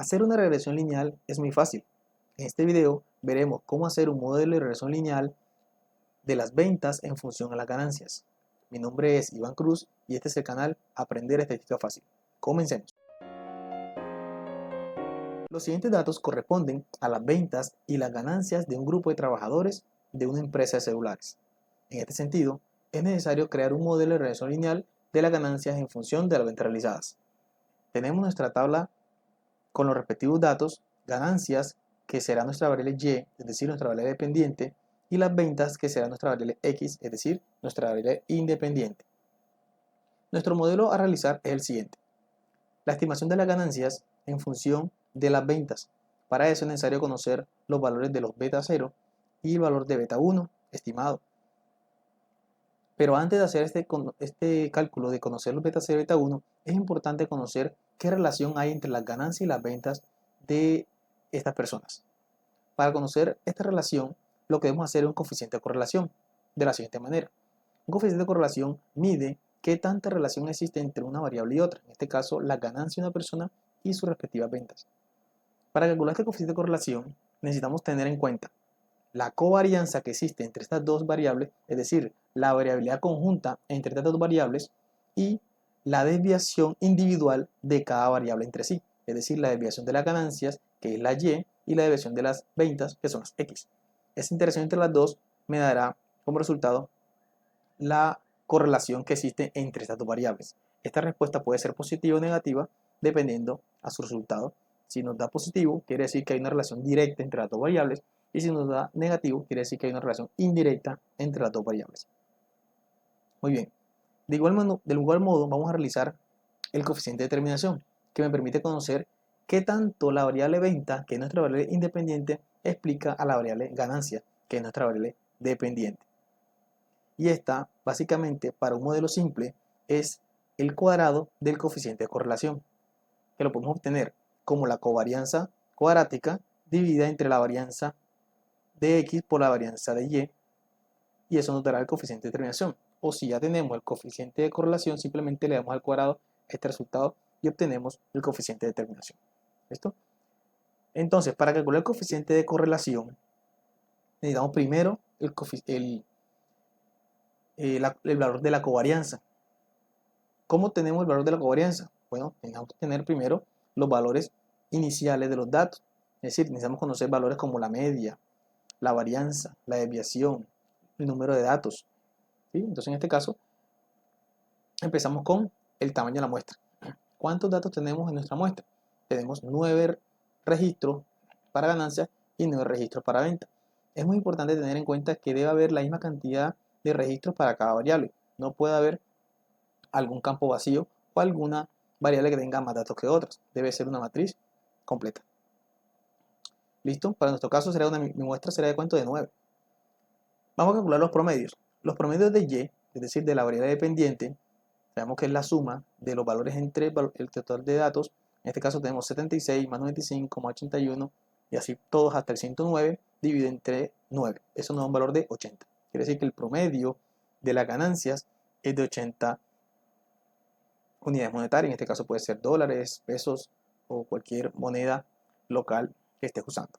Hacer una regresión lineal es muy fácil. En este video veremos cómo hacer un modelo de regresión lineal de las ventas en función a las ganancias. Mi nombre es Iván Cruz y este es el canal Aprender Estadística Fácil. Comencemos. Los siguientes datos corresponden a las ventas y las ganancias de un grupo de trabajadores de una empresa de celulares. En este sentido, es necesario crear un modelo de regresión lineal de las ganancias en función de las ventas realizadas. Tenemos nuestra tabla con los respectivos datos, ganancias, que será nuestra variable Y, es decir, nuestra variable dependiente, y las ventas, que será nuestra variable X, es decir, nuestra variable independiente. Nuestro modelo a realizar es el siguiente. La estimación de las ganancias en función de las ventas. Para eso es necesario conocer los valores de los beta 0 y el valor de beta 1 estimado. Pero antes de hacer este cálculo de conocer los beta 0 y beta 1, es importante conocer qué relación hay entre las ganancias y las ventas de estas personas. Para conocer esta relación, lo que debemos hacer es un coeficiente de correlación, de la siguiente manera. Un coeficiente de correlación mide qué tanta relación existe entre una variable y otra, en este caso la ganancia de una persona y sus respectivas ventas. Para calcular este coeficiente de correlación, necesitamos tener en cuenta la covarianza que existe entre estas dos variables, es decir, la variabilidad conjunta entre estas dos variables y la desviación individual de cada variable entre sí, es decir, la desviación de las ganancias, que es la Y la desviación de las ventas, que son las X. Esa interacción entre las dos me dará como resultado la correlación que existe entre estas dos variables. Esta respuesta puede ser positiva o negativa dependiendo a su resultado. Si nos da positivo, quiere decir que hay una relación directa entre las dos variables, y si nos da negativo, quiere decir que hay una relación indirecta entre las dos variables. Muy bien. De igual modo, vamos a realizar el coeficiente de determinación, que me permite conocer qué tanto la variable venta, que es nuestra variable independiente, explica a la variable ganancia, que es nuestra variable dependiente. Y esta, básicamente, para un modelo simple, es el cuadrado del coeficiente de correlación, que lo podemos obtener como la covarianza cuadrática dividida entre la varianza de X por la varianza de y eso nos dará el coeficiente de determinación. O si ya tenemos el coeficiente de correlación, simplemente le damos al cuadrado este resultado y obtenemos el coeficiente de determinación. ¿Listo? Entonces, para calcular el coeficiente de correlación, necesitamos primero el valor de la covarianza. ¿Cómo tenemos el valor de la covarianza? Bueno, necesitamos tener primero los valores iniciales de los datos. Es decir, necesitamos conocer valores como la media, la varianza, la desviación, el número de datos. ¿Sí? Entonces, en este caso, empezamos con el tamaño de la muestra. ¿Cuántos datos tenemos en nuestra muestra? Tenemos 9 registros para ganancias y 9 registros para venta. Es muy importante tener en cuenta que debe haber la misma cantidad de registros para cada variable. No puede haber algún campo vacío o alguna variable que tenga más datos que otras. Debe ser una matriz completa. ¿Listo? Para nuestro caso mi muestra será de cuánto de 9. Vamos a calcular los promedios. Los promedios de Y, es decir, de la variable dependiente, sabemos que es la suma de los valores entre el total de datos. En este caso tenemos 76 más 95 más 81 y así todos hasta el 109 dividido entre 9. Eso nos da un valor de 80. Quiere decir que el promedio de las ganancias es de 80 unidades monetarias. En este caso puede ser dólares, pesos o cualquier moneda local que estés usando.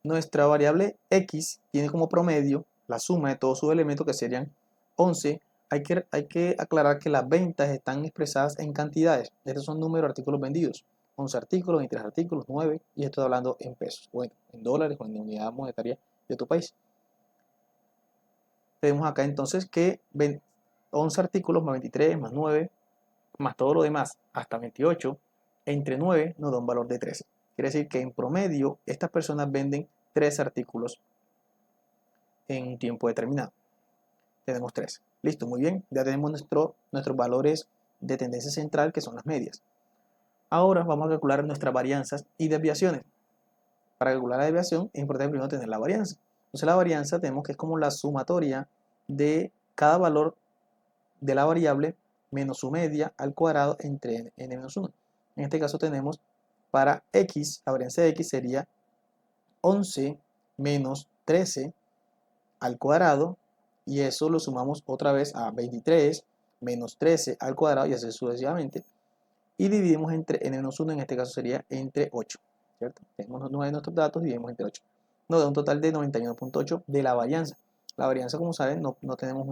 Nuestra variable X tiene como promedio la suma de todos sus elementos, que serían 11. Hay que aclarar que las ventas están expresadas en cantidades. Estos son números de artículos vendidos. 11 artículos, 23 artículos, 9, y estoy hablando en pesos, bueno, en dólares o en unidad monetaria de tu país. Tenemos acá entonces que 11 artículos más 23 más 9 más todo lo demás hasta 28 entre 9 nos da un valor de 13. Quiere decir que en promedio estas personas venden 3 artículos en un tiempo determinado. Tenemos 3. Listo, muy bien. Ya tenemos nuestros valores de tendencia central, que son las medias. Ahora vamos a calcular nuestras varianzas y desviaciones. Para calcular la desviación es importante primero tener la varianza. Entonces la varianza tenemos que es como la sumatoria de cada valor de la variable menos su media al cuadrado entre n-1. En este caso tenemos para x, la varianza de x sería 11 menos 13 al cuadrado, y eso lo sumamos otra vez a 23 menos 13 al cuadrado y así sucesivamente. y dividimos entre n-1, en este caso sería entre 8, ¿cierto? Tenemos 9 de nuestros datos, dividimos entre 8. Nos da un total de 91.8 de la varianza. La varianza, como saben, no tenemos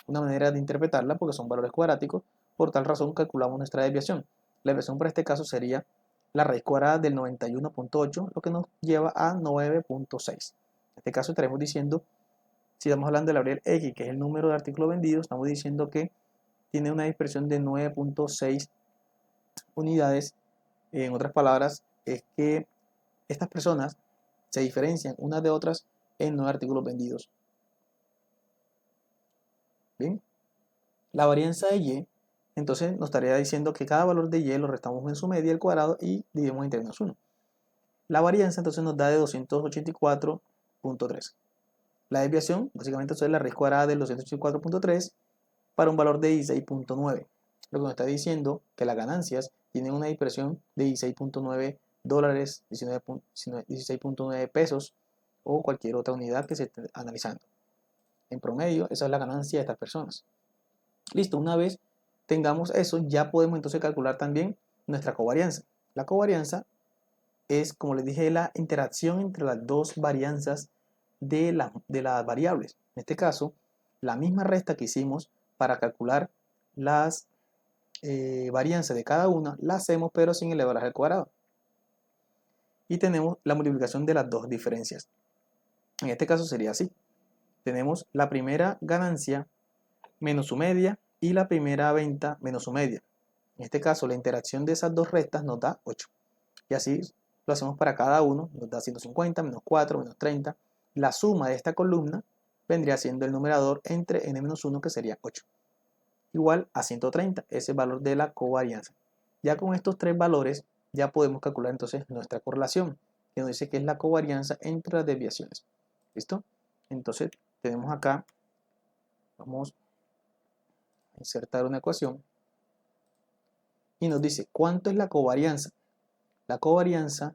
una manera de interpretarla porque son valores cuadráticos, por tal razón calculamos nuestra desviación. La desviación para este caso sería la raíz cuadrada del 91.8, lo que nos lleva a 9.6. En este caso estaremos diciendo, si estamos hablando de la variable X, que es el número de artículos vendidos, estamos diciendo que tiene una dispersión de 9.6 unidades. En otras palabras, es que estas personas se diferencian unas de otras en 9 artículos vendidos. Bien, la varianza de Y, entonces nos estaría diciendo que cada valor de Y lo restamos en su media al cuadrado y dividimos entre menos 1. La varianza entonces nos da de 284.3. La desviación, básicamente, eso es la raíz cuadrada del 284.3 para un valor de 16.9. Lo que nos está diciendo que las ganancias tienen una dispersión de 16.9 dólares, 16.9 pesos o cualquier otra unidad que se esté analizando. En promedio, esa es la ganancia de estas personas. Listo, una vez tengamos eso, ya podemos entonces calcular también nuestra covarianza. La covarianza es, como les dije, la interacción entre las dos varianzas de las variables. En este caso, la misma resta que hicimos para calcular las varianzas de cada una, la hacemos pero sin elevarlas al cuadrado. Y tenemos la multiplicación de las dos diferencias. En este caso sería así. Tenemos la primera ganancia menos su media y la primera venta menos su media. En este caso, la interacción de esas dos restas nos da 8. Y así lo hacemos para cada uno, nos da 150, menos 4, menos 30. La suma de esta columna vendría siendo el numerador entre n-1, que sería 8, igual a 130, ese valor de la covarianza. Ya con estos tres valores, ya podemos calcular entonces nuestra correlación, que nos dice que es la covarianza entre las desviaciones. ¿Listo? Entonces, tenemos acá, vamos a insertar una ecuación, y nos dice, ¿cuánto es la covarianza? La covarianza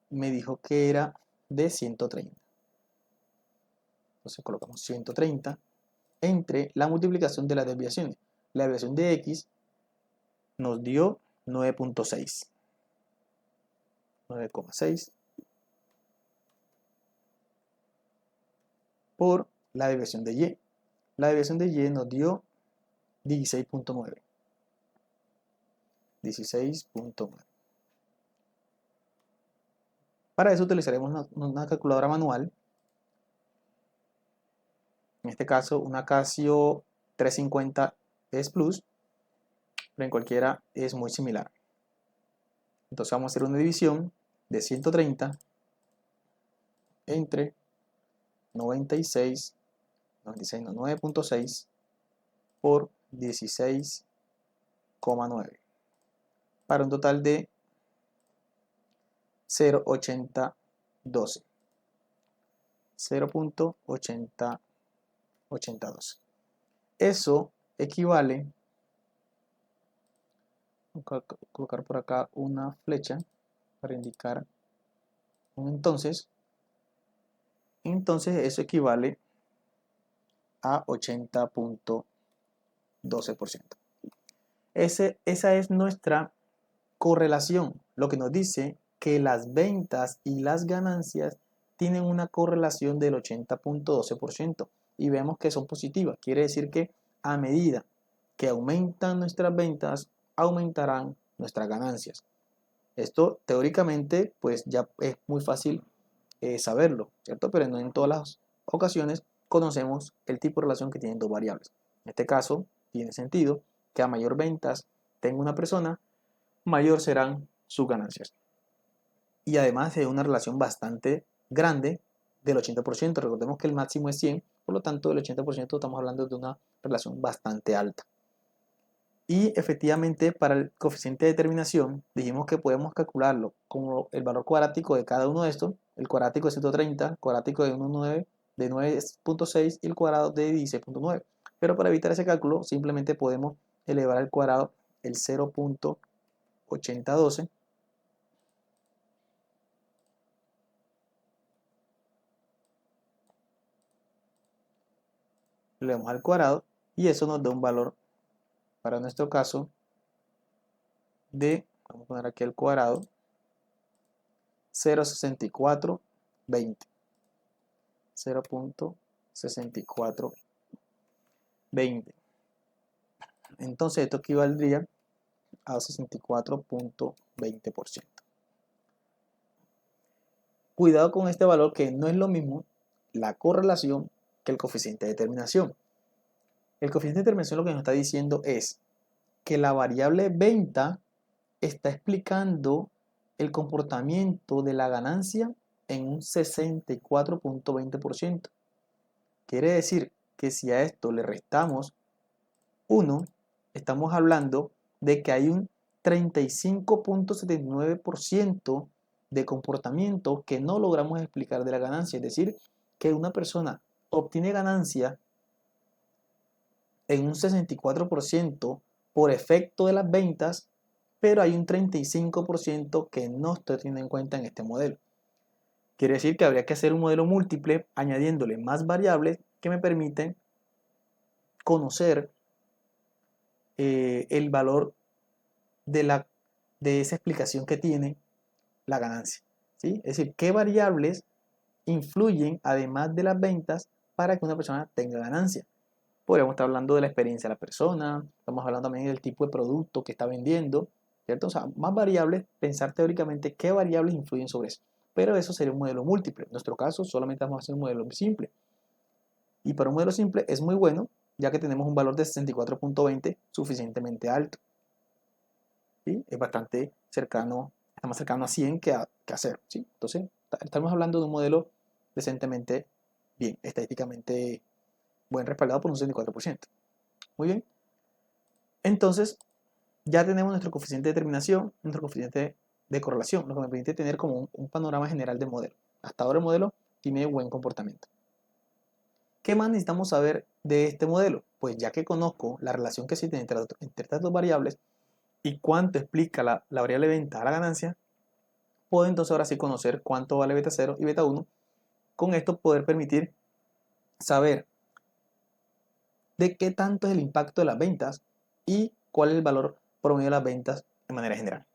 me dijo que era de 130. Entonces colocamos 130 entre la multiplicación de las desviaciones. La desviación de X nos dio 9.6. 9,6 por la desviación de Y. La desviación de Y nos dio 16.9. 16.9. Para eso utilizaremos una calculadora manual. En este caso, una Casio 350 S Plus, pero en cualquiera es muy similar. Entonces vamos a hacer una división de 130 entre 96, 96 no, 9.6 por 16,9 para un total de 0.8012. 0.8082. Eso equivale, voy a colocar por acá una flecha para indicar un entonces. Entonces eso equivale a 80.12%. Esa es nuestra correlación, lo que nos dice que las ventas y las ganancias tienen una correlación del 80.12% y vemos que son positivas. Quiere decir que a medida que aumentan nuestras ventas, aumentarán nuestras ganancias. Esto teóricamente pues ya es muy fácil saberlo, ¿cierto? Pero no en todas las ocasiones conocemos el tipo de relación que tienen dos variables. En este caso tiene sentido que a mayor ventas tenga una persona, mayor serán sus ganancias. Y además es una relación bastante grande del 80%. Recordemos que el máximo es 100, por lo tanto del 80% estamos hablando de una relación bastante alta. Y efectivamente para el coeficiente de determinación dijimos que podemos calcularlo como el valor cuadrático de cada uno de estos, el cuadrático de 130, el cuadrático de 9.6 y el cuadrado de 16.9. Pero para evitar ese cálculo simplemente podemos elevar al cuadrado el 0.8012 le damos al cuadrado y eso nos da un valor, para nuestro caso, de, vamos a poner aquí al cuadrado, 0.6420. 0.6420. Entonces esto equivaldría a 64.20%. Cuidado con este valor, que no es lo mismo la correlación que el coeficiente de determinación. El coeficiente de determinación lo que nos está diciendo es que la variable venta está explicando el comportamiento de la ganancia en un 64.20%. Quiere decir que si a esto le restamos 1, estamos hablando de que hay un 35.79% de comportamiento que no logramos explicar de la ganancia. Es decir, que una persona obtiene ganancia en un 64% por efecto de las ventas, pero hay un 35% que no estoy teniendo en cuenta en este modelo. Quiere decir que habría que hacer un modelo múltiple añadiéndole más variables que me permiten conocer el valor de esa explicación que tiene la ganancia, ¿sí? Es decir, qué variables influyen además de las ventas para que una persona tenga ganancia. Podríamos estar hablando de la experiencia de la persona, estamos hablando también del tipo de producto que está vendiendo, ¿cierto? O sea, más variables, pensar teóricamente qué variables influyen sobre eso. Pero eso sería un modelo múltiple. En nuestro caso, solamente vamos a hacer un modelo simple. Y para un modelo simple es muy bueno, ya que tenemos un valor de 64.20 suficientemente alto. ¿Sí? Es bastante cercano, está más cercano a 100 que a 0. ¿Sí? Entonces, estamos hablando de un modelo decentemente bien, estadísticamente buen, respaldado por un 64%. Muy bien. Entonces, ya tenemos nuestro coeficiente de determinación, nuestro coeficiente de correlación, lo que me permite tener como un panorama general del modelo. Hasta ahora el modelo tiene buen comportamiento. ¿Qué más necesitamos saber de este modelo? Pues ya que conozco la relación que existe entre estas dos variables y cuánto explica la variable venta a la ganancia, puedo entonces ahora sí conocer cuánto vale beta 0 y beta 1. Con esto poder permitir saber de qué tanto es el impacto de las ventas y cuál es el valor promedio de las ventas de manera general.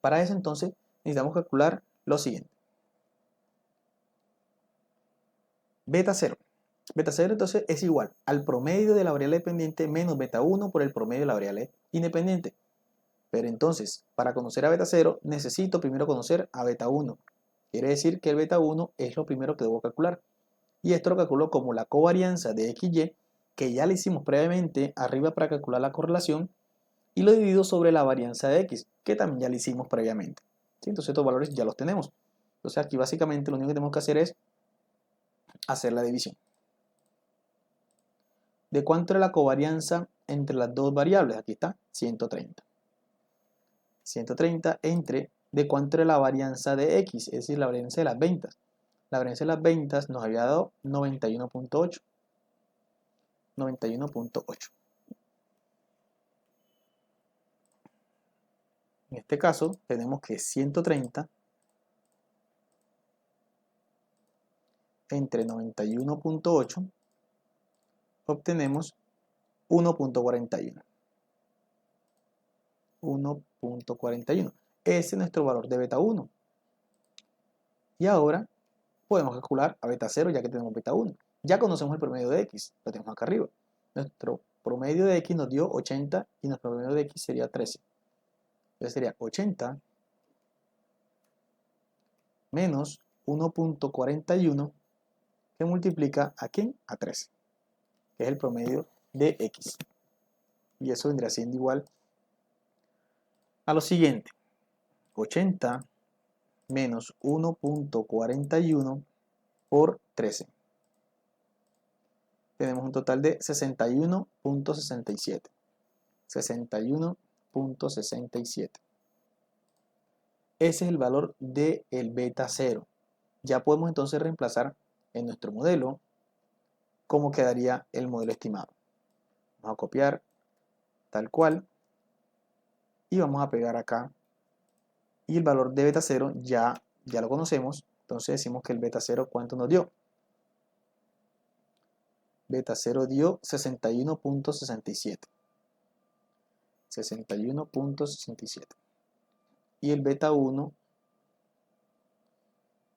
Para eso entonces necesitamos calcular lo siguiente. Beta 0. Beta 0 entonces es igual al promedio de la variable dependiente menos beta 1 por el promedio de la variable independiente. Pero entonces, para conocer a beta 0, necesito primero conocer a beta 1. Quiere decir que el beta 1 es lo primero que debo calcular. Y esto lo calculo como la covarianza de XY, que ya le hicimos previamente arriba para calcular la correlación, y lo divido sobre la varianza de X, que también ya le hicimos previamente. ¿Sí? Entonces estos valores ya los tenemos. Entonces aquí básicamente lo único que tenemos que hacer es hacer la división. ¿De cuánto era la covarianza entre las dos variables? Aquí está, 130. 130 entre de cuánto era la varianza de X, es decir, la varianza de las ventas. La varianza de las ventas nos había dado 91.8. 91.8. En este caso tenemos que 130 entre 91.8 obtenemos 1.41. 1.41. Ese es nuestro valor de beta 1. Y ahora podemos calcular a beta 0 ya que tenemos beta 1. Ya conocemos el promedio de X, lo tenemos acá arriba. Nuestro promedio de X nos dio 80 y nuestro promedio de X sería 13. Entonces sería 80 menos 1.41 que multiplica ¿a quién? A 13, que es el promedio de X. Y eso vendría siendo igual a lo siguiente. 80 menos 1.41 por 13. Tenemos un total de 61.67. 61.67. Ese es el valor del beta 0. Ya podemos entonces reemplazar en nuestro modelo cómo quedaría el modelo estimado. Vamos a copiar tal cual y vamos a pegar acá. Y el valor de beta 0 ya lo conocemos. Entonces decimos que el beta 0 ¿cuánto nos dio? Beta 0 dio 61.67. 61.67. Y el beta 1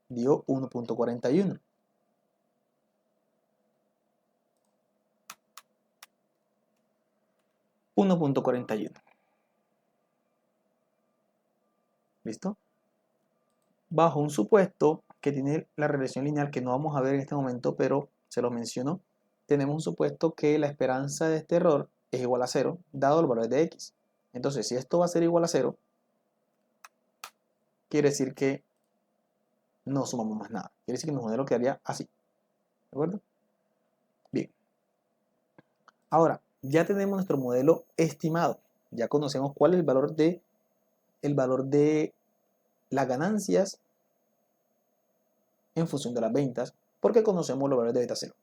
dio 1.41. ¿Listo? Bajo un supuesto que tiene la regresión lineal que no vamos a ver en este momento, pero se lo menciono, tenemos un supuesto que la esperanza de este error es igual a 0, dado el valor de x. Entonces, si esto va a ser igual a 0, quiere decir que no sumamos más nada. Quiere decir que nuestro modelo quedaría así. ¿De acuerdo? Bien. Ahora, ya tenemos nuestro modelo estimado. Ya conocemos cuál es el valor de las ganancias en función de las ventas, porque conocemos los valores de beta 0.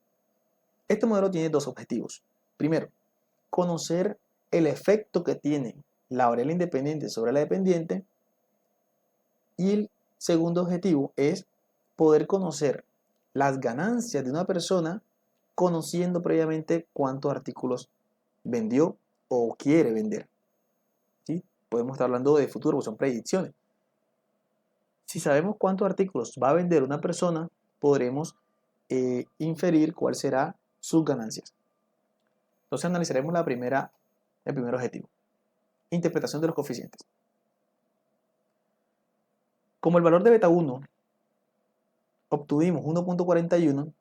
Este modelo tiene dos objetivos. Primero, conocer el efecto que tiene la variable independiente sobre la dependiente. Y el segundo objetivo es poder conocer las ganancias de una persona conociendo previamente cuántos artículos vendió o quiere vender. ¿Sí? Podemos estar hablando de futuro, son predicciones. Si sabemos cuántos artículos va a vender una persona, podremos inferir cuál será sus ganancias. Entonces analizaremos el primer objetivo. Interpretación de los coeficientes. Como el valor de beta 1 obtuvimos 1.41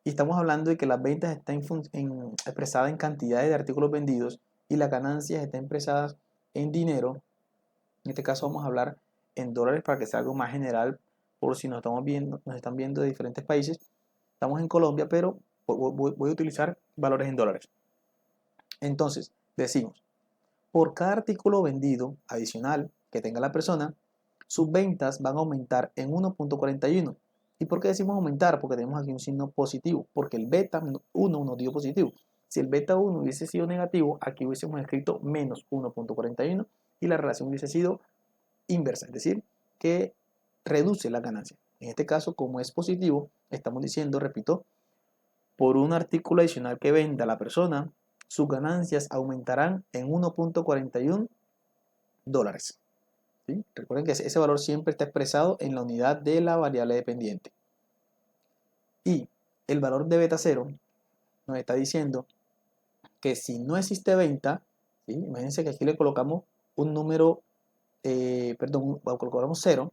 y estamos hablando de que las ventas están expresadas en cantidades de artículos vendidos y las ganancias están expresadas en dinero, en este caso vamos a hablar en dólares para que sea algo más general por si nos están viendo de diferentes países. Estamos en Colombia, pero voy a utilizar valores en dólares. Entonces, decimos, por cada artículo vendido adicional que tenga la persona, sus ventas van a aumentar en 1.41. ¿Y por qué decimos aumentar? Porque tenemos aquí un signo positivo, porque el beta 1 nos dio positivo. Si el beta 1 hubiese sido negativo, aquí hubiésemos escrito menos 1.41 y la relación hubiese sido inversa, es decir, que reduce la ganancia. En este caso, como es positivo, estamos diciendo, repito, por un artículo adicional que venda la persona, sus ganancias aumentarán en 1.41 dólares. ¿Sí? Recuerden que ese valor siempre está expresado en la unidad de la variable dependiente. Y el valor de beta 0 nos está diciendo que si no existe venta, ¿sí? Imagínense que aquí le colocamos un número, colocamos 0.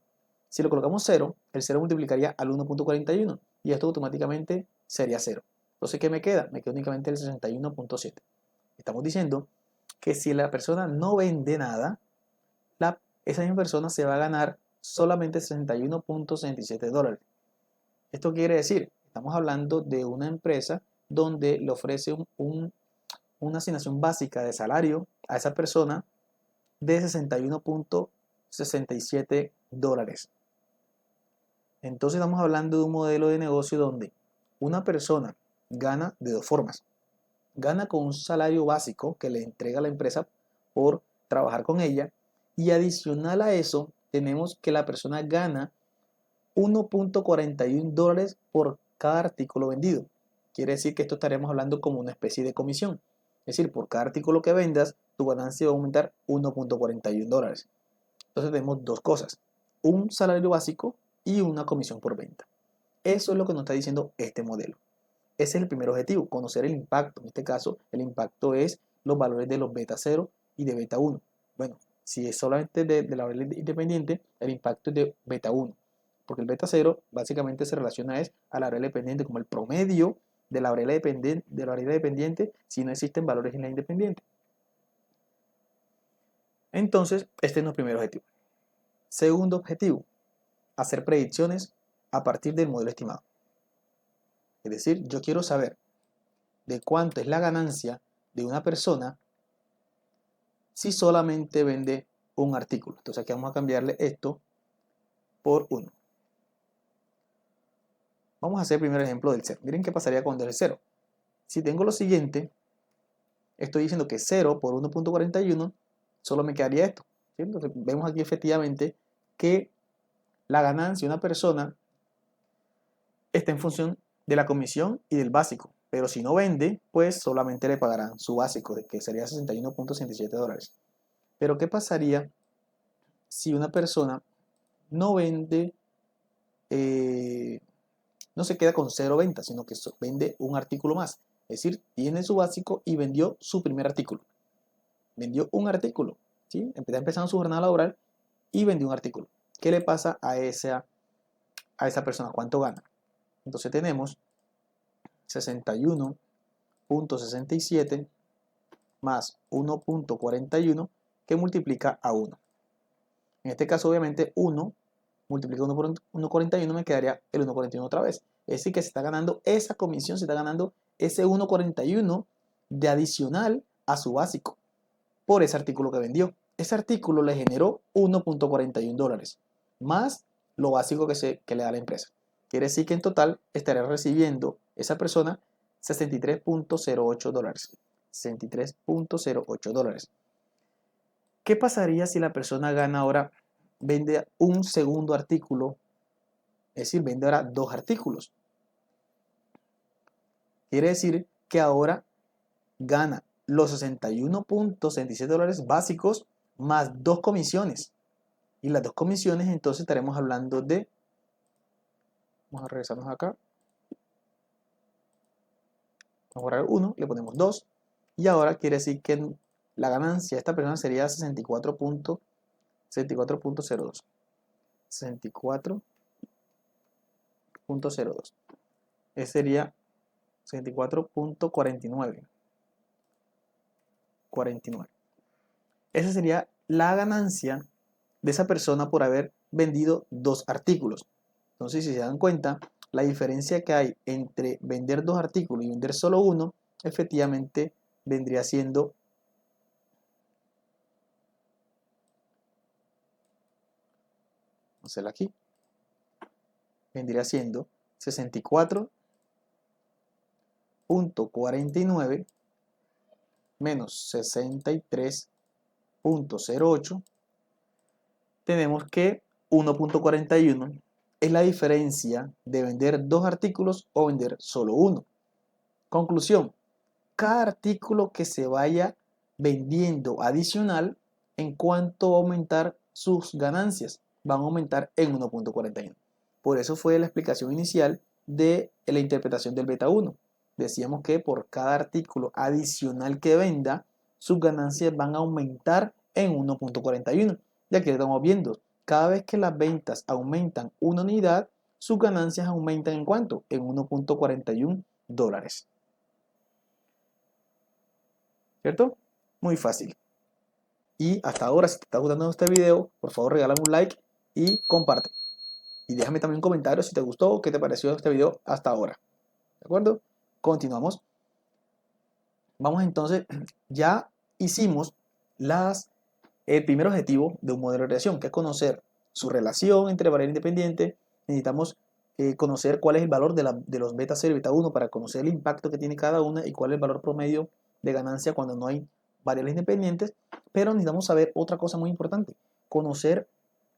Si lo colocamos 0, el 0 multiplicaría al 1.41 y esto automáticamente sería 0. Entonces, ¿qué me queda? Me queda únicamente el 61.7. Estamos diciendo que si la persona no vende nada, esa misma persona se va a ganar solamente 61.67 dólares. Esto quiere decir, estamos hablando de una empresa donde le ofrece una asignación básica de salario a esa persona de 61.67 dólares. Entonces estamos hablando de un modelo de negocio donde una persona gana de dos formas. Gana con un salario básico que le entrega la empresa por trabajar con ella, y adicional a eso tenemos que la persona gana 1.41 dólares por cada artículo vendido. Quiere decir que esto estaremos hablando como una especie de comisión. Es decir, por cada artículo que vendas, tu ganancia va a aumentar 1.41 dólares. Entonces tenemos dos cosas, un salario básico y una comisión por venta. Eso es lo que nos está diciendo este modelo. Ese es el primer objetivo, conocer el impacto. En este caso, el impacto es los valores de los beta 0 y de beta 1. Bueno, si es solamente de la variable independiente, el impacto es de beta 1. Porque el beta 0 básicamente se relaciona a la variable dependiente como el promedio de la variable dependiente si no existen valores en la independiente. Entonces, este es nuestro primer objetivo. Segundo objetivo, hacer predicciones a partir del modelo estimado. Es decir, yo quiero saber de cuánto es la ganancia de una persona si solamente vende un artículo. Entonces aquí vamos a cambiarle esto por 1. Vamos a hacer primero el ejemplo del 0. Miren qué pasaría cuando es el 0. Si tengo lo siguiente, estoy diciendo que 0 por 1.41 solo me quedaría esto. ¿Sí? Entonces vemos aquí efectivamente que la ganancia de una persona está en función de la comisión y del básico. Pero si no vende, pues solamente le pagarán su básico, que sería 61.67 dólares. Pero ¿qué pasaría si una persona no vende, no se queda con cero ventas, sino que vende un artículo más? Es decir, tiene su básico y vendió su primer artículo. Vendió un artículo, ¿sí? Está empezando su jornada laboral y vendió un artículo. ¿Qué le pasa a esa persona? ¿Cuánto gana? Entonces tenemos 61.67 más 1.41 que multiplica a 1. En este caso, obviamente, 1 multiplicado 1 por 1.41 me quedaría el 1.41 otra vez. Es decir, que se está ganando esa comisión, se está ganando ese 1.41 de adicional a su básico por ese artículo que vendió. Ese artículo le generó 1.41 dólares más lo básico que le da la empresa. Quiere decir que en total estaría recibiendo esa persona 63.08 dólares. 63.08 dólares. ¿Qué pasaría si la persona gana ahora, vende un segundo artículo? Es decir, vende ahora dos artículos. Quiere decir que ahora gana los 61.67 dólares básicos más dos comisiones. Y las dos comisiones, entonces estaremos hablando de, vamos a regresarnos acá, vamos a borrar 1, le ponemos 2, y ahora quiere decir que la ganancia de esta persona sería 64.02. 64.02. Ese sería 64.49. 49. Esa sería la ganancia de esa persona por haber vendido dos artículos. Entonces, si se dan cuenta, la diferencia que hay entre vender dos artículos y vender solo uno, efectivamente vendría siendo, vamos a hacerlo aquí, vendría siendo 64.49 menos 63.08. Tenemos que 1.41 es la diferencia de vender dos artículos o vender solo uno. Conclusión, cada artículo que se vaya vendiendo adicional, ¿en cuánto va a aumentar sus ganancias? Van a aumentar en 1.41. Por eso fue la explicación inicial de la interpretación del beta 1. Decíamos que por cada artículo adicional que venda, sus ganancias van a aumentar en 1.41. Ya que estamos viendo, cada vez que las ventas aumentan una unidad, sus ganancias aumentan ¿en cuánto? En 1.41 dólares. ¿Cierto? Muy fácil. Y hasta ahora, si te está gustando este video, por favor regálame un like y comparte. Y déjame también un comentario si te gustó o qué te pareció este video hasta ahora. ¿De acuerdo? Continuamos. Vamos entonces, ya hicimos el primer objetivo de un modelo de regresión, que es conocer su relación entre variable e independiente. Necesitamos conocer cuál es el valor de los beta 0 y beta 1 para conocer el impacto que tiene cada una y cuál es el valor promedio de ganancia cuando no hay variables independientes. Pero necesitamos saber otra cosa muy importante, conocer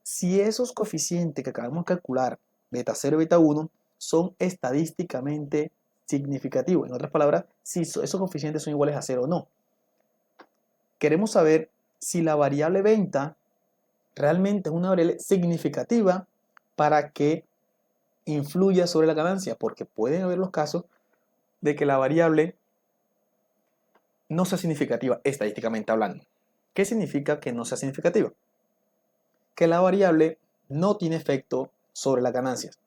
si esos coeficientes que acabamos de calcular, beta 0 y beta 1, son estadísticamente significativos. En otras palabras, si esos coeficientes son iguales a 0 o no. Queremos saber si la variable venta realmente es una variable significativa para que influya sobre la ganancia, porque pueden haber los casos de que la variable no sea significativa estadísticamente hablando. ¿Qué significa que no sea significativa? Que la variable no tiene efecto sobre las ganancias,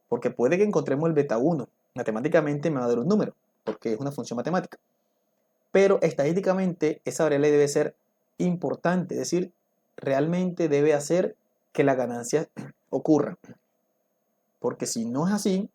porque puede que encontremos el beta 1, matemáticamente me va a dar un número, porque es una función matemática, pero estadísticamente esa variable debe ser importante, es decir, realmente debe hacer que las ganancias ocurran, porque si no es así,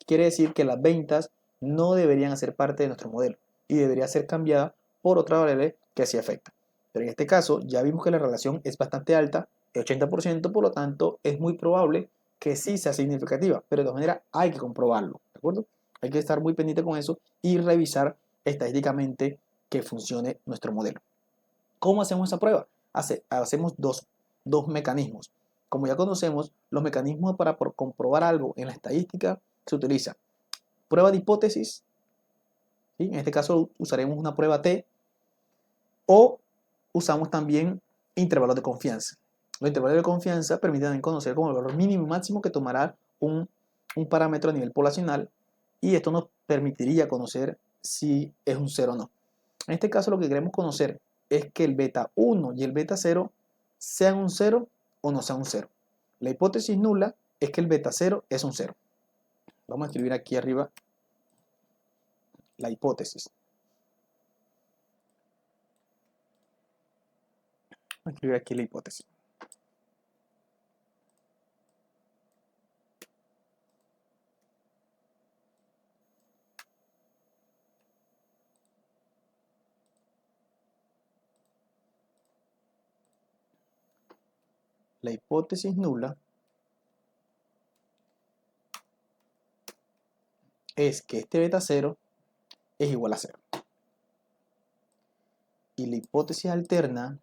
quiere decir que las ventas no deberían hacer parte de nuestro modelo y debería ser cambiada por otra variable que sí afecta. Pero en este caso ya vimos que la relación es bastante alta, el 80%, por lo tanto es muy probable que sí sea significativa, pero de todas maneras hay que comprobarlo, ¿de acuerdo? Hay que estar muy pendiente con eso y revisar estadísticamente que funcione nuestro modelo. ¿Cómo hacemos esa prueba? Hacemos dos mecanismos. Como ya conocemos, los mecanismos para comprobar algo en la estadística se utiliza prueba de hipótesis, ¿sí? En este caso usaremos una prueba T, o usamos también intervalos de confianza. Los intervalos de confianza permiten conocer como el valor mínimo y máximo que tomará un parámetro a nivel poblacional, y esto nos permitiría conocer si es un 0 o no. En este caso lo que queremos conocer es que el beta 1 y el beta 0 sean un 0 o no sean un 0. La hipótesis nula es que el beta 0 es un 0. Vamos a escribir aquí arriba la hipótesis. Vamos a escribir aquí la hipótesis. La hipótesis nula es que este beta 0 es igual a 0. Y la hipótesis alterna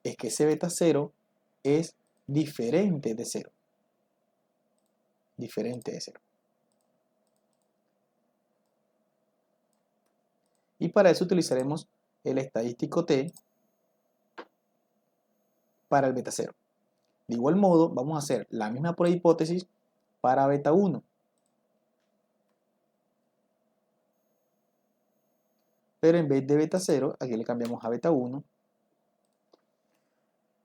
es que ese beta 0 es diferente de 0. Diferente de 0. Y para eso utilizaremos el estadístico T para el beta 0. De igual modo, vamos a hacer la misma prueba de hipótesis para beta 1. Pero en vez de beta 0, aquí le cambiamos a beta 1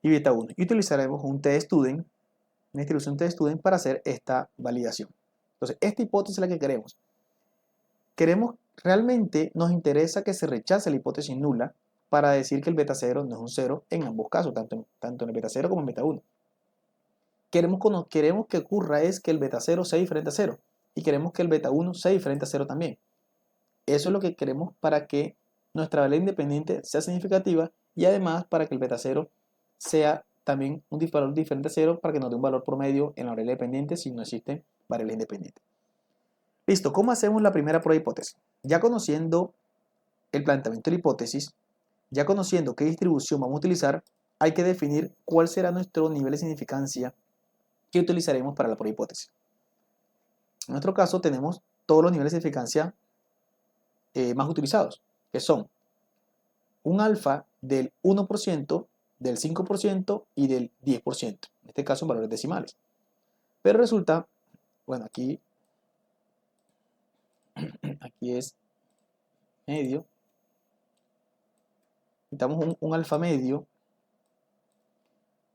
y beta 1. Y utilizaremos un tstudent, una distribución tstudent para hacer esta validación. Entonces, esta hipótesis es la que queremos. Realmente nos interesa que se rechace la hipótesis nula para decir que el beta 0 no es un 0 en ambos casos, tanto en el beta 0 como en beta 1. Queremos que ocurra es que el beta 0 sea diferente a 0 y queremos que el beta 1 sea diferente a 0 también. Eso es lo que queremos para que nuestra variable independiente sea significativa y además para que el beta 0 sea también un valor diferente a 0 para que nos dé un valor promedio en la variable dependiente si no existen variables independientes. Listo, ¿cómo hacemos la primera prueba de hipótesis? Ya conociendo el planteamiento de la hipótesis, ya conociendo qué distribución vamos a utilizar, hay que definir cuál será nuestro nivel de significancia que utilizaremos para la prueba de hipótesis. En nuestro caso tenemos todos los niveles de significancia más utilizados, que son un alfa del 1%, del 5% y del 10%, en este caso en valores decimales. Pero resulta, bueno, aquí es medio, necesitamos un alfa medio,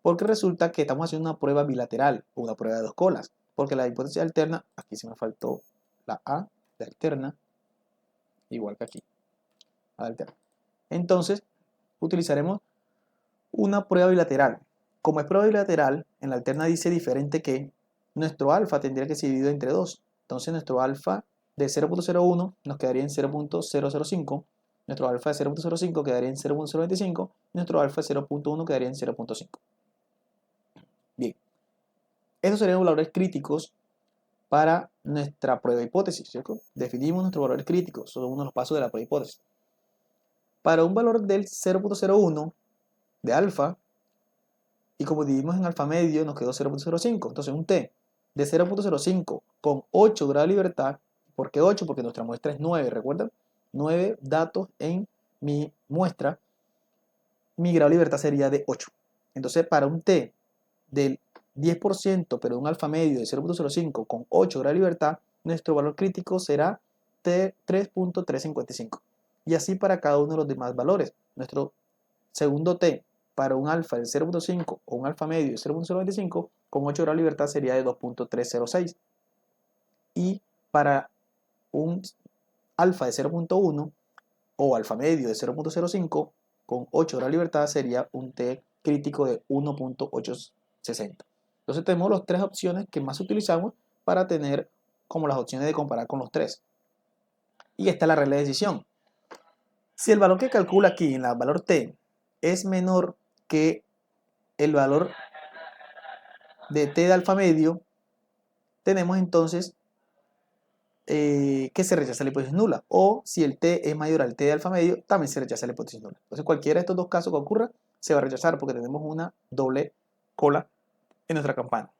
porque resulta que estamos haciendo una prueba bilateral o una prueba de dos colas, porque la hipótesis alterna, aquí se me faltó la A de alterna, igual que aquí, A de alterna. Entonces, utilizaremos una prueba bilateral. Como es prueba bilateral, en la alterna dice diferente que nuestro alfa tendría que ser dividido entre 2. Entonces, nuestro alfa de 0.01 nos quedaría en 0.005, nuestro alfa de 0.05 quedaría en 0.025 y nuestro alfa de 0.1 quedaría en 0.5. Bien, esos serían los valores críticos para nuestra prueba de hipótesis, ¿cierto? Definimos nuestros valores críticos, son uno de los pasos de la prueba de hipótesis. Para un valor del 0.01 de alfa, y como dividimos en alfa medio, nos quedó 0.05. Entonces un t de 0.05 con 8 grados de libertad. ¿Por qué 8? Porque nuestra muestra es 9, ¿recuerdan? 9 datos en mi muestra. Mi grado de libertad sería de 8. Entonces para un t del 10%, pero un alfa medio de 0.05 con 8 grados de libertad, nuestro valor crítico será t 3.355. Y así para cada uno de los demás valores. Nuestro segundo t para un alfa de 0.5 o un alfa medio de 0.025 con 8 grados de libertad sería de 2.306. Y para un alfa de 0.1 o alfa medio de 0.05 con 8 grados de libertad sería un t crítico de 1.860. Entonces tenemos las tres opciones que más utilizamos para tener como las opciones de comparar con los tres. Y esta es la regla de decisión. Si el valor que calcula aquí en el valor t es menor que el valor de t de alfa medio, tenemos entonces que se rechaza la hipótesis nula. O si el t es mayor al t de alfa medio, también se rechaza la hipótesis nula. Entonces cualquiera de estos dos casos que ocurra, se va a rechazar porque tenemos una doble cola en nuestra campana.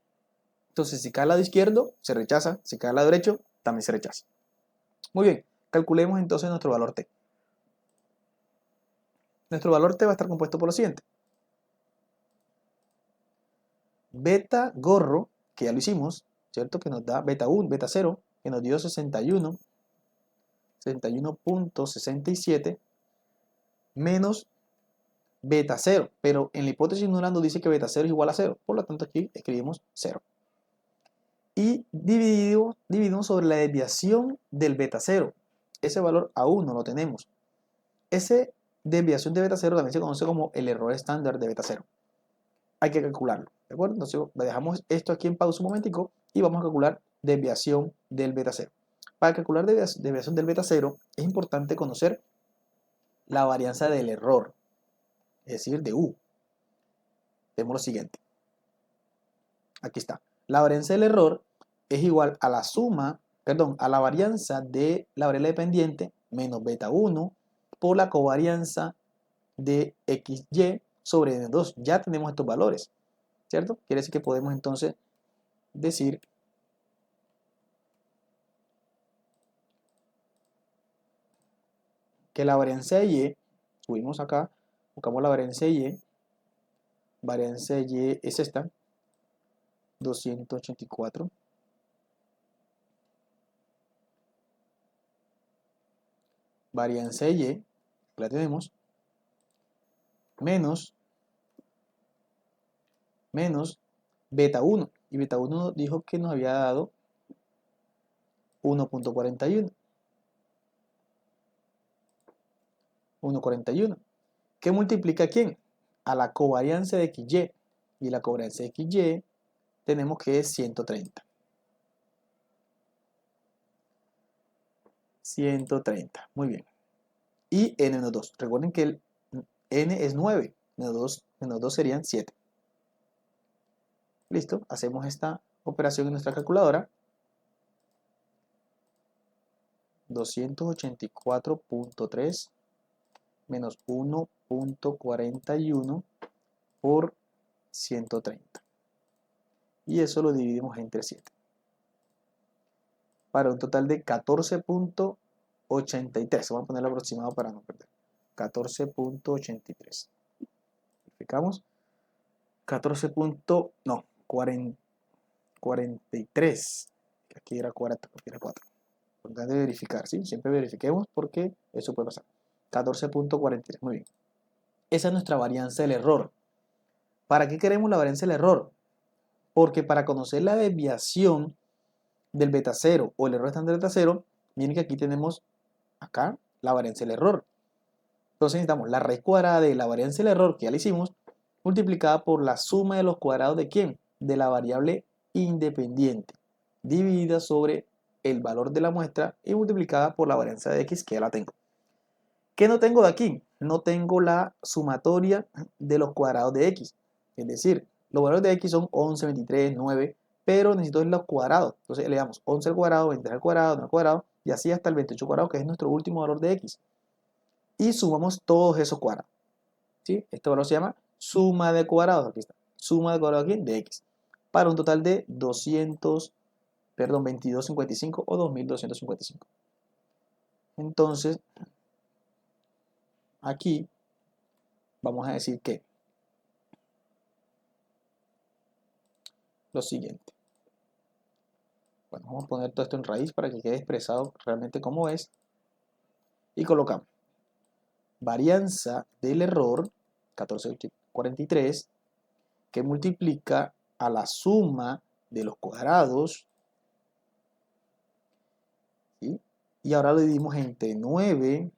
Entonces si cae al lado izquierdo, se rechaza. Si cae al lado derecho, también se rechaza. Muy bien, calculemos entonces nuestro valor t. Nuestro valor T va a estar compuesto por lo siguiente. Beta gorro, que ya lo hicimos, ¿cierto? Que nos da beta 1, beta 0, que nos dio 61.67 menos beta 0, pero en la hipótesis null dice que beta 0 es igual a 0, por lo tanto aquí escribimos 0. Y dividimos sobre la desviación del beta 0. Ese valor aún no lo tenemos. Esa desviación de beta 0 también se conoce como el error estándar de beta 0. Hay que calcularlo, ¿de acuerdo? Entonces dejamos esto aquí en pausa un momentico y vamos a calcular desviación del beta 0. Para calcular desviación del beta 0 es importante conocer la varianza del error, es decir, de U. Vemos lo siguiente. Aquí está. La varianza del error es igual a la suma, perdón, a la varianza de la variable dependiente menos beta 1 por la covarianza de XY sobre N2. Ya tenemos estos valores, ¿cierto? Quiere decir que podemos entonces decir que la varianza de Y, subimos acá, buscamos la varianza de Y es esta, 284. Varianza de Y, la tenemos, menos beta 1. Y beta 1 dijo que nos había dado 1.41. 1.41. ¿Qué multiplica a quién? A la covarianza de XY. Y la covarianza de XY tenemos que es 130. 130. Muy bien. Y N-2. Recuerden que el N es 9. N-2 serían 7. Listo. Hacemos esta operación en nuestra calculadora. 284.3 menos 1.41 por 130. Y eso lo dividimos entre 7. Para un total de 14.83. Vamos a ponerlo aproximado para no perder. 14.83. Verificamos. 14. No, 43. Aquí era 4. Aquí era 4. Importante verificar, ¿sí? Siempre verifiquemos porque eso puede pasar. 14.43. Muy bien. Esa es nuestra varianza del error. ¿Para qué queremos la varianza del error? Porque para conocer la desviación del beta 0 o el error estándar beta 0, miren que aquí tenemos acá la varianza del error. Entonces necesitamos la raíz cuadrada de la varianza del error, que ya la hicimos, multiplicada por la suma de los cuadrados de ¿quién? De la variable independiente, dividida sobre el valor de la muestra y multiplicada por la varianza de x, que ya la tengo. ¿Qué no tengo de aquí? No tengo la sumatoria de los cuadrados de x. Es decir, los valores de x son 11, 23, 9, pero necesito los cuadrados. Entonces le damos 11 al cuadrado, 23 al cuadrado, 9 al cuadrado, y así hasta el 28 cuadrado, que es nuestro último valor de x. Y sumamos todos esos cuadrados. ¿Sí? Este valor se llama suma de cuadrados. Aquí está. Suma de cuadrados aquí de x. Para un total de 2255 o 2255. Entonces, aquí vamos a decir que lo siguiente. Bueno, vamos a poner todo esto en raíz para que quede expresado realmente cómo es. Y colocamos varianza del error, 1443, que multiplica a la suma de los cuadrados. ¿Sí? Y ahora lo dividimos entre 9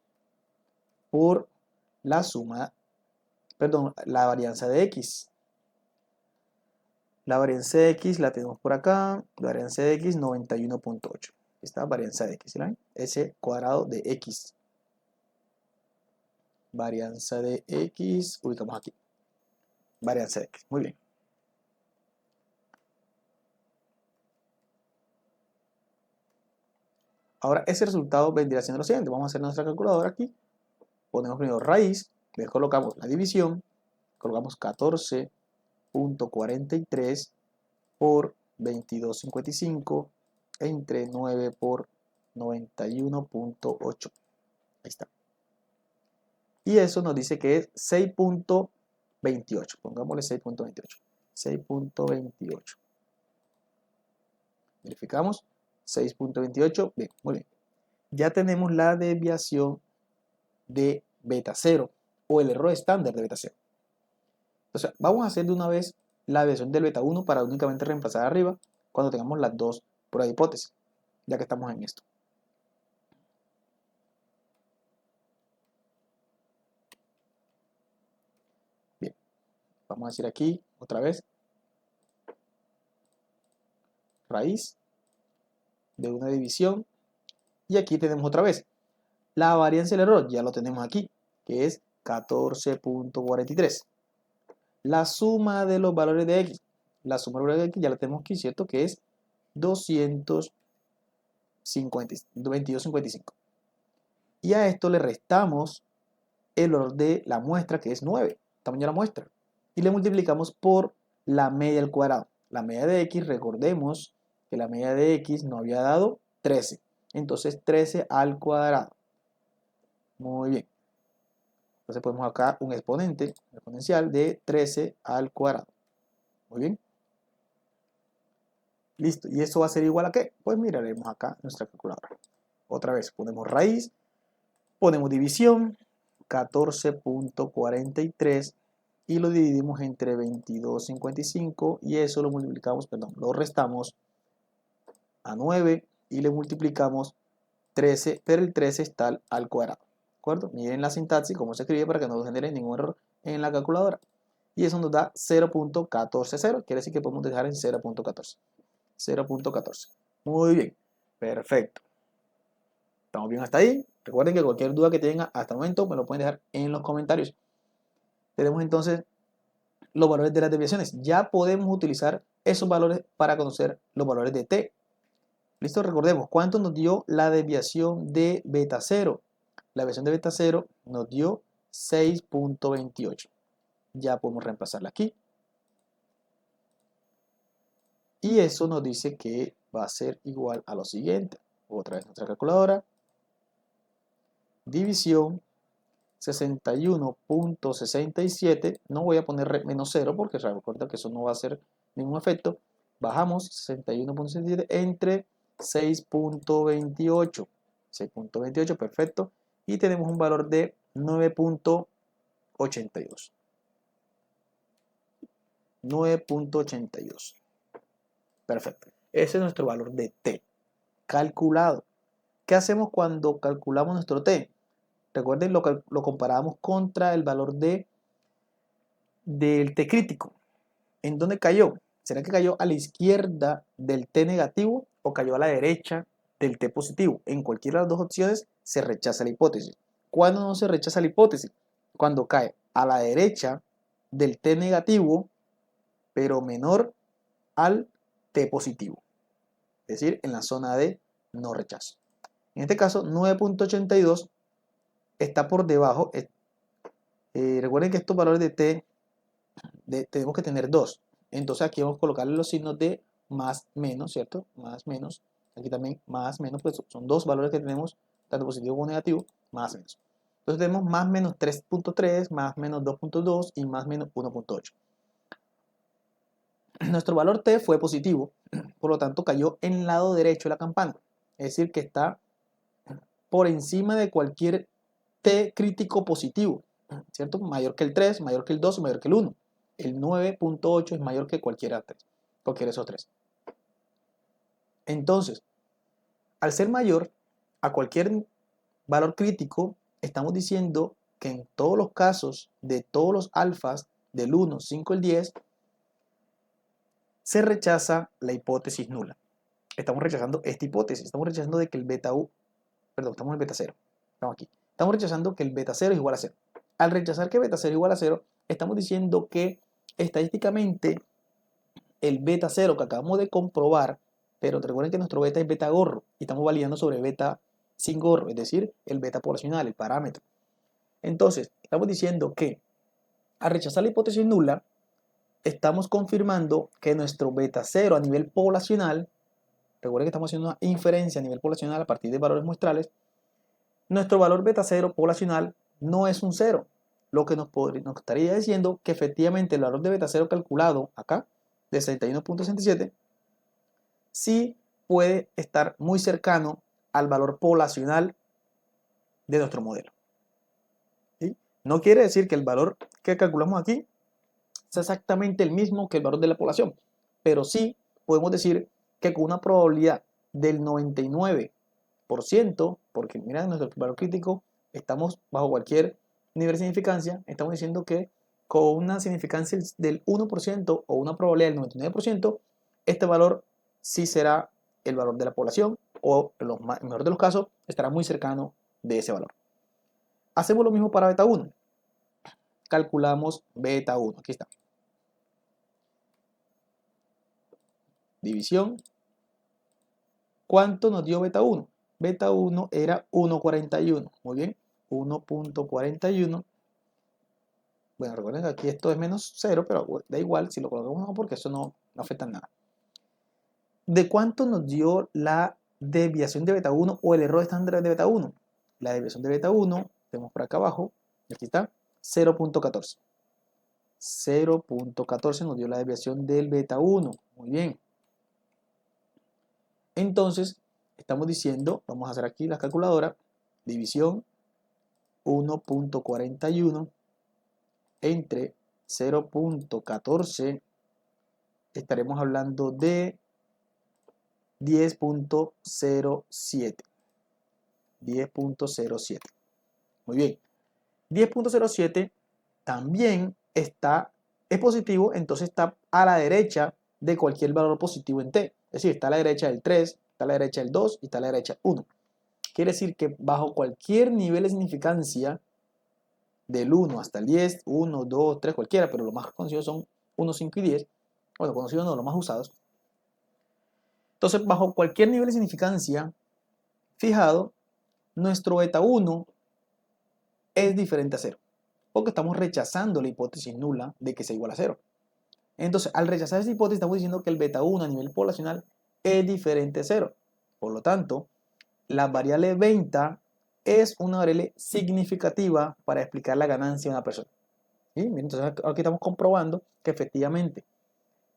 por la suma, perdón, la varianza de x. La varianza de x la tenemos por acá, la varianza de x 91.8. Esta varianza de x, ¿sí? Ese cuadrado de x. Varianza de x, ubicamos aquí. Varianza de x, muy bien. Ahora ese resultado vendría siendo lo siguiente. Vamos a hacer nuestra calculadora aquí. Ponemos primero raíz, después colocamos la división, colocamos 14.43 por 22.55 entre 9 por 91.8. Ahí está. Y eso nos dice que es 6.28. Pongámosle 6.28. 6.28. Verificamos. 6.28. Bien, muy bien. Ya tenemos la desviación de beta 0 o el error estándar de beta 0. Entonces, vamos a hacer de una vez la desviación del beta 1 para únicamente reemplazar arriba cuando tengamos las dos pruebas de hipótesis, ya que estamos en esto. Bien, vamos a decir aquí otra vez raíz de una división y aquí tenemos otra vez la varianza del error, ya lo tenemos aquí, que es 14.43. La suma de los valores de x, la suma de los valores de x ya la tenemos aquí, ¿cierto? Que es 22.55. Y a esto le restamos el valor de la muestra, que es 9, tamaño de la muestra. Y le multiplicamos por la media al cuadrado. La media de x, recordemos que la media de x nos había dado 13. Entonces 13 al cuadrado. Muy bien. Entonces ponemos acá un exponencial de 13 al cuadrado. Muy bien. Listo. ¿Y eso va a ser igual a qué? Pues miraremos acá nuestra calculadora. Otra vez ponemos raíz, ponemos división, 14.43 y lo dividimos entre 22.55 y eso lo multiplicamos, perdón, lo restamos a 9 y le multiplicamos 13, pero el 13 está al cuadrado. ¿De acuerdo? Miren la sintaxis, cómo se escribe para que no genere ningún error en la calculadora. Y eso nos da 0.140, quiere decir que podemos dejar en 0.14. 0.14. Muy bien, perfecto. ¿Estamos bien hasta ahí? Recuerden que cualquier duda que tengan hasta el momento me lo pueden dejar en los comentarios. Tenemos entonces los valores de las desviaciones. Ya podemos utilizar esos valores para conocer los valores de t. Listo, recordemos cuánto nos dio la desviación de beta 0. La desviación de beta 0 nos dio 6.28. Ya podemos reemplazarla aquí. Y eso nos dice que va a ser igual a lo siguiente. Otra vez nuestra calculadora. División 61.67. No voy a poner menos 0 porque recuerda que eso no va a hacer ningún efecto. Bajamos 61.67 entre 6.28. 6.28, perfecto. Y tenemos un valor de 9.82. 9.82. Perfecto. Ese es nuestro valor de t calculado. ¿Qué hacemos cuando calculamos nuestro t? Recuerden, lo comparamos contra el valor del t crítico. ¿En dónde cayó? ¿Será que cayó a la izquierda del t negativo o cayó a la derecha del t positivo? En cualquiera de las dos opciones se rechaza la hipótesis. ¿Cuándo no se rechaza la hipótesis? Cuando cae a la derecha del t negativo, pero menor al t positivo. Es decir, en la zona de no rechazo. En este caso, 9.82 está por debajo. Recuerden que estos valores de t tenemos que tener 2. Entonces aquí vamos a colocarle los signos de más, menos, ¿cierto? Más, menos. Aquí también más, menos, pues son dos valores que tenemos, tanto positivo como negativo, más, menos. Entonces tenemos más, menos 3.3, más, menos 2.2 y más, menos 1.8. Nuestro valor t fue positivo, por lo tanto cayó en el lado derecho de la campana. Es decir, que está por encima de cualquier t crítico positivo, ¿cierto? Mayor que el 3, mayor que el 2 y mayor que el 1. El 9.8 es mayor que cualquiera de esos tres. Entonces, al ser mayor a cualquier valor crítico, estamos diciendo que en todos los casos de todos los alfas del 1, 5 al 10, se rechaza la hipótesis nula. Estamos rechazando esta hipótesis, estamos rechazando de que el beta U, perdón, estamos en el beta 0, estamos aquí. Estamos rechazando que el beta 0 es igual a 0. Al rechazar que beta 0 es igual a 0, estamos diciendo que estadísticamente el beta 0 que acabamos de comprobar, pero recuerden que nuestro beta es beta gorro y estamos validando sobre beta sin gorro, es decir, el beta poblacional, el parámetro. Entonces, estamos diciendo que al rechazar la hipótesis nula, estamos confirmando que nuestro beta 0 a nivel poblacional, recuerden que estamos haciendo una inferencia a nivel poblacional a partir de valores muestrales, nuestro valor beta 0 poblacional no es un 0, lo que nos estaría diciendo que efectivamente el valor de beta 0 calculado acá, de 61.67, sí puede estar muy cercano al valor poblacional de nuestro modelo. ¿Sí? No quiere decir que el valor que calculamos aquí sea exactamente el mismo que el valor de la población, pero sí podemos decir que con una probabilidad del 99%, porque mira, en nuestro valor crítico estamos bajo cualquier nivel de significancia, estamos diciendo que con una significancia del 1% o una probabilidad del 99%, este valor sí será el valor de la población o en el mejor de los casos estará muy cercano de ese valor. Hacemos lo mismo para beta 1. Calculamos beta 1, aquí está. División. ¿Cuánto nos dio beta 1? Beta 1 era 1.41. Muy bien, 1.41. Bueno, recuerden que aquí esto es menos 0, pero da igual si lo colocamos porque eso no afecta en nada. ¿De cuánto nos dio la desviación de beta 1 o el error estándar de beta 1? La desviación de beta 1, tenemos por acá abajo, aquí está, 0.14. 0.14 nos dio la desviación del beta 1. Muy bien. Entonces, estamos diciendo, vamos a hacer aquí la calculadora, división 1.41 entre 0.14, estaremos hablando de 10.07. 10.07. Muy bien. 10.07 también es positivo, entonces está a la derecha de cualquier valor positivo en t. Es decir, está a la derecha del 3, está a la derecha del 2 y está a la derecha del 1. Quiere decir que bajo cualquier nivel de significancia, del 1 hasta el 10, 1, 2, 3, cualquiera, pero los más conocidos son 1, 5 y 10. Bueno, conocidos no, los más usados. Entonces, bajo cualquier nivel de significancia fijado, nuestro beta 1 es diferente a 0, porque estamos rechazando la hipótesis nula de que sea igual a 0. Entonces, al rechazar esa hipótesis, estamos diciendo que el beta 1 a nivel poblacional es diferente a 0. Por lo tanto, la variable venta es una variable significativa para explicar la ganancia de una persona. ¿Sí? Entonces, aquí estamos comprobando que efectivamente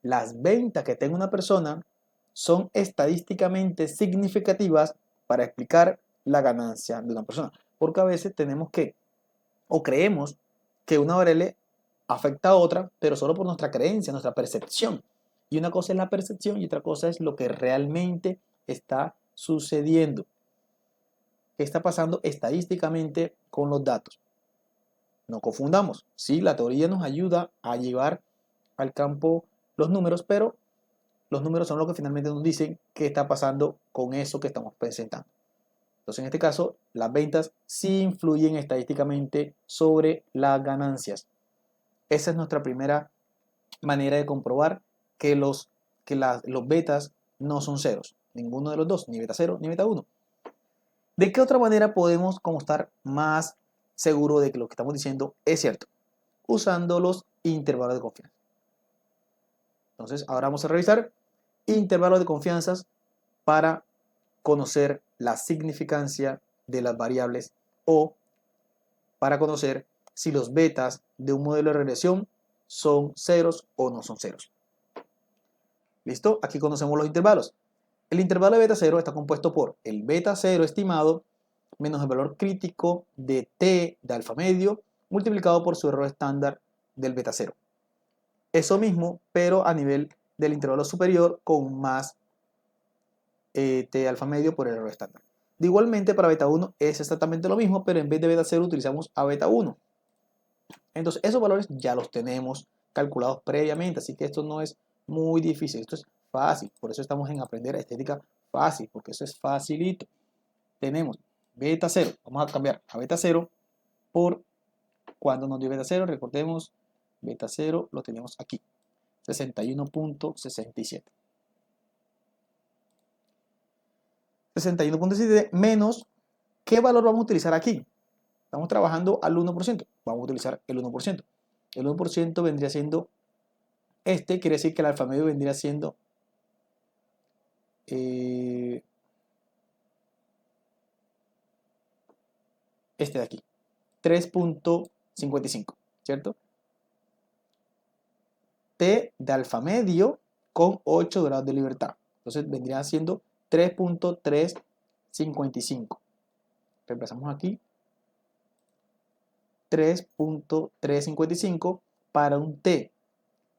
las ventas que tenga una persona son estadísticamente significativas para explicar la ganancia de una persona. Porque a veces tenemos que, o creemos que una variable afecta a otra, pero solo por nuestra creencia, nuestra percepción. Y una cosa es la percepción y otra cosa es lo que realmente está sucediendo. ¿Qué está pasando estadísticamente con los datos? No confundamos. Sí, la teoría nos ayuda a llevar al campo los números, pero los números son lo que finalmente nos dicen qué está pasando con eso que estamos presentando. Entonces, en este caso, las ventas sí influyen estadísticamente sobre las ganancias. Esa es nuestra primera manera de comprobar que los betas no son ceros. Ninguno de los dos, ni beta 0 ni beta 1. ¿De qué otra manera podemos como estar más seguro de que lo que estamos diciendo es cierto? Usando los intervalos de confianza. Entonces, ahora vamos a revisar intervalos de confianza para conocer la significancia de las variables o para conocer si los betas de un modelo de regresión son ceros o no son ceros. ¿Listo? Aquí conocemos los intervalos. El intervalo de beta 0 está compuesto por el beta 0 estimado menos el valor crítico de t de alfa medio multiplicado por su error estándar del beta 0. Eso mismo, pero a nivel del intervalo superior con más t alfa medio por el error estándar. Igualmente para beta 1 es exactamente lo mismo, pero en vez de beta 0 utilizamos a beta 1. Entonces esos valores ya los tenemos calculados previamente, así que esto no es muy difícil, esto es fácil. Por eso estamos en aprender estética fácil, porque eso es facilito. Tenemos beta 0, vamos a cambiar a beta 0 por cuando nos dio beta 0, recordemos, beta 0 lo tenemos aquí, 61.67. 61.67 menos, ¿qué valor vamos a utilizar aquí? Estamos trabajando al 1%, vamos a utilizar el 1%. El 1% vendría siendo quiere decir que el alfa medio vendría siendo este de aquí, 3.55, ¿cierto? T de alfa medio con 8 grados de libertad. Entonces vendría siendo 3.355. Reemplazamos aquí 3.355 para un T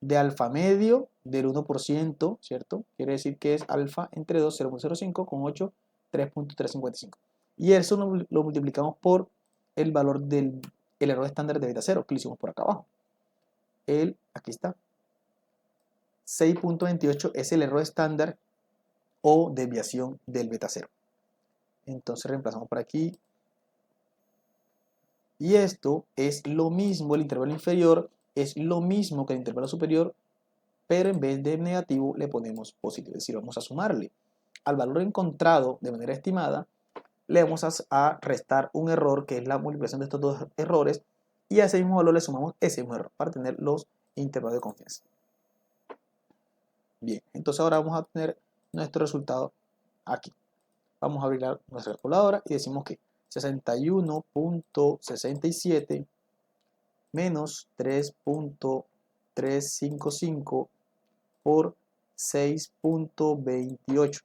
de alfa medio del 1%, ¿cierto? Quiere decir que es alfa entre 2, 0.05 con 8, 3.355. Y eso lo multiplicamos por el valor del error estándar de beta 0, que lo hicimos por acá abajo. Aquí está. 6.28 es el error estándar o desviación del beta 0. Entonces reemplazamos por aquí. Y esto es lo mismo, el intervalo inferior es lo mismo que el intervalo superior, pero en vez de negativo le ponemos positivo. Es decir, vamos a sumarle al valor encontrado de manera estimada, le vamos a restar un error que es la multiplicación de estos dos errores, y a ese mismo valor le sumamos ese mismo error para tener los intervalos de confianza. Bien, entonces ahora vamos a tener nuestro resultado aquí. Vamos a abrir nuestra calculadora y decimos que 61.67 menos 3.355 por 6.28.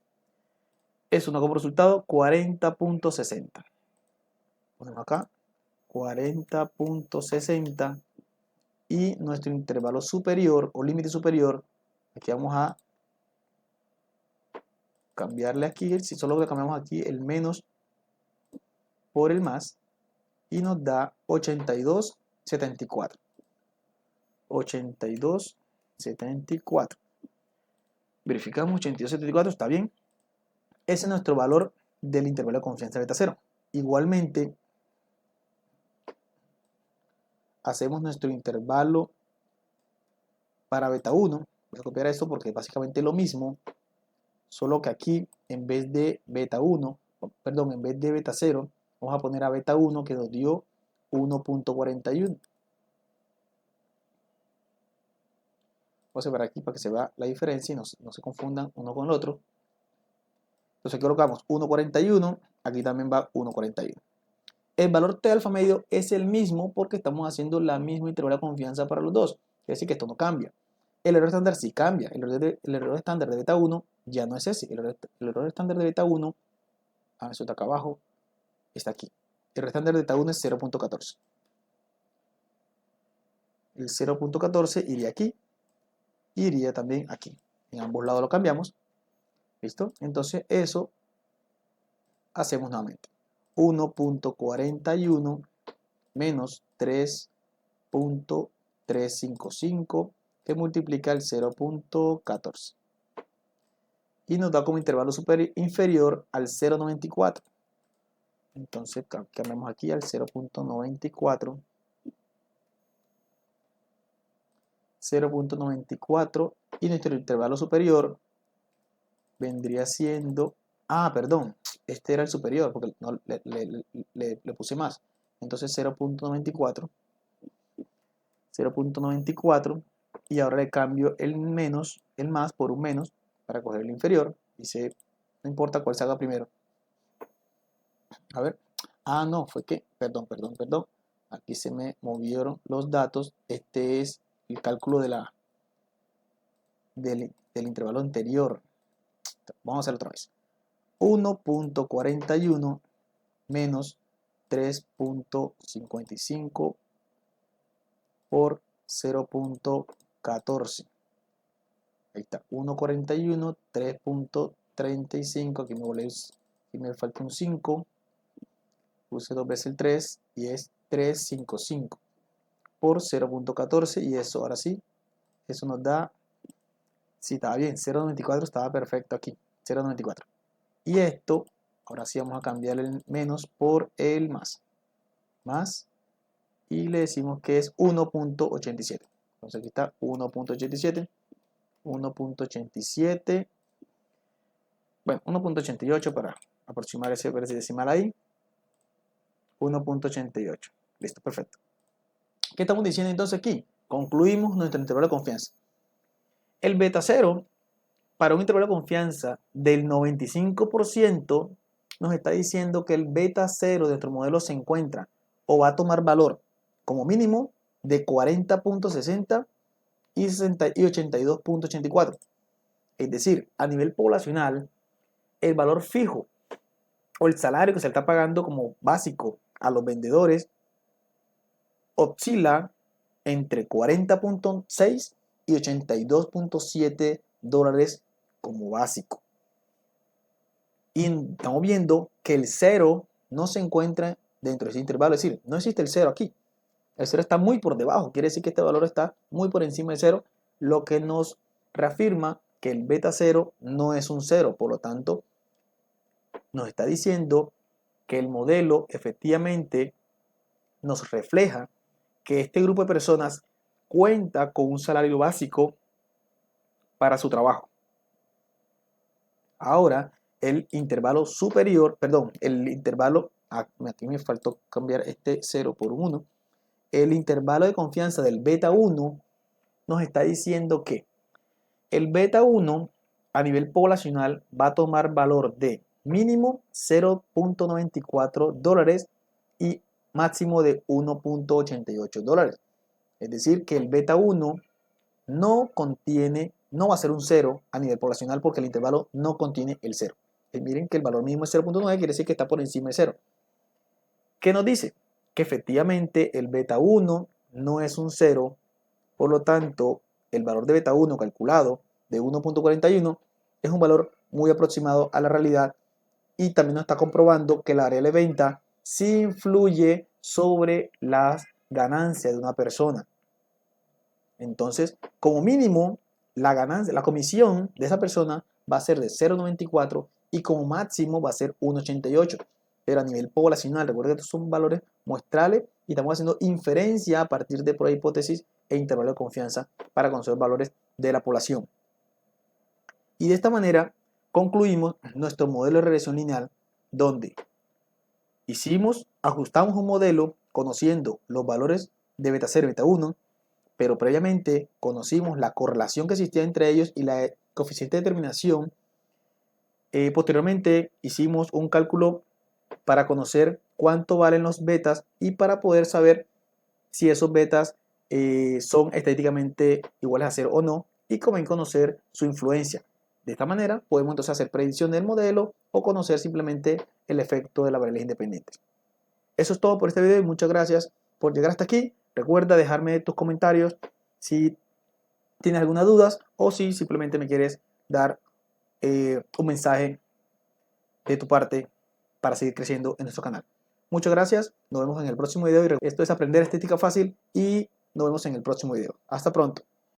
Eso nos da como resultado 40.60. Ponemos acá 40.60 y nuestro intervalo superior o límite superior, aquí vamos a cambiarle aquí, si solo le cambiamos aquí el menos por el más, y nos da 82.74. 82.74. Verificamos 82.74, está bien. Ese es nuestro valor del intervalo de confianza beta 0. Igualmente, hacemos nuestro intervalo para beta 1. Voy a copiar esto porque es básicamente lo mismo, solo que aquí en vez de beta 1, perdón, en vez de beta 0, vamos a poner a beta 1 que nos dio 1.41. Voy a separar aquí para que se vea la diferencia y no se confundan uno con el otro. Entonces aquí colocamos 1.41, aquí también va 1.41. El valor T alfa medio es el mismo porque estamos haciendo la misma intervalo de confianza para los dos. Es decir, que esto no cambia. El error estándar sí cambia. El error estándar de beta 1 ya no es ese. El error estándar de beta 1, eso está acá abajo, está aquí. El error estándar de beta 1 es 0.14. El 0.14 iría aquí, iría también aquí. En ambos lados lo cambiamos. ¿Listo? Entonces eso hacemos nuevamente. 1.41 menos 3.355 que multiplica el 0.14 y nos da como intervalo inferior al 0.94. Entonces cambiamos aquí al 0.94. 0.94 y nuestro intervalo superior vendría siendo, perdón, este era el superior porque no, le puse más. Entonces 0.94 y ahora le cambio el menos, el más por un menos para coger el inferior. Dice, no importa cuál salga primero. A ver, no, fue que, perdón, aquí se me movieron los datos. Este es el cálculo del intervalo anterior. Vamos a hacerlo otra vez. 1.41 menos 3.55 por 0.14. Ahí está, 1.41, 3.35, aquí me falta un 5, puse dos veces el 3 y es 355 por 0.14 y eso, ahora sí, eso nos da, sí, estaba bien, 0.94 estaba perfecto aquí, 0.94. Y esto, ahora sí vamos a cambiar el menos por el más, y le decimos que es 1.87. Entonces aquí está 1.87, 1.87, bueno, 1.88 para aproximar ese decimal ahí, 1.88. Listo, perfecto. ¿Qué estamos diciendo entonces aquí? Concluimos nuestro intervalo de confianza. El beta 0, para un intervalo de confianza del 95%, nos está diciendo que el beta 0 de nuestro modelo se encuentra o va a tomar valor como mínimo de 40.60 y 82.84. Es decir, a nivel poblacional, el valor fijo o el salario que se le está pagando como básico a los vendedores oscila entre 40.6 y 82.7 dólares como básico. Y estamos viendo que el cero no se encuentra dentro de ese intervalo, es decir, no existe el cero aquí. El cero está muy por debajo, quiere decir que este valor está muy por encima del cero, lo que nos reafirma que el beta cero no es un cero, por lo tanto, nos está diciendo que el modelo efectivamente nos refleja que este grupo de personas cuenta con un salario básico para su trabajo. Ahora, el intervalo superior, perdón, el intervalo, aquí me faltó cambiar este 0 por un 1, el intervalo de confianza del beta 1 nos está diciendo que el beta 1 a nivel poblacional va a tomar valor de mínimo 0.94 dólares y máximo de 1.88 dólares. Es decir, que el beta 1 no va a ser un 0 a nivel poblacional porque el intervalo no contiene el 0. Miren que el valor mínimo es 0.9, quiere decir que está por encima de 0. ¿Qué nos dice? Que efectivamente el beta 1 no es un 0, por lo tanto, el valor de beta 1 calculado de 1.41 es un valor muy aproximado a la realidad y también nos está comprobando que la variable de venta sí influye sobre las ganancias de una persona. Entonces, como mínimo, la ganancia, la comisión de esa persona va a ser de 0.94 y como máximo va a ser 1.88. Pero a nivel poblacional, recuerden que estos son valores muestrales y estamos haciendo inferencia a partir de prueba de hipótesis e intervalo de confianza para conocer valores de la población. Y de esta manera concluimos nuestro modelo de regresión lineal donde ajustamos un modelo conociendo los valores de beta 0 y beta 1, pero previamente conocimos la correlación que existía entre ellos y la coeficiente de determinación. Posteriormente hicimos un cálculo para conocer cuánto valen los betas y para poder saber si esos betas son estadísticamente iguales a 0 o no y también conocer su influencia. De esta manera podemos entonces hacer predicción del modelo o conocer simplemente el efecto de las variables independientes. Eso es todo por este video y muchas gracias por llegar hasta aquí. Recuerda dejarme tus comentarios si tienes alguna duda o si simplemente me quieres dar un mensaje de tu parte para seguir creciendo en nuestro canal. Muchas gracias, nos vemos en el próximo video. Esto es Aprender Estética Fácil y nos vemos en el próximo video. Hasta pronto.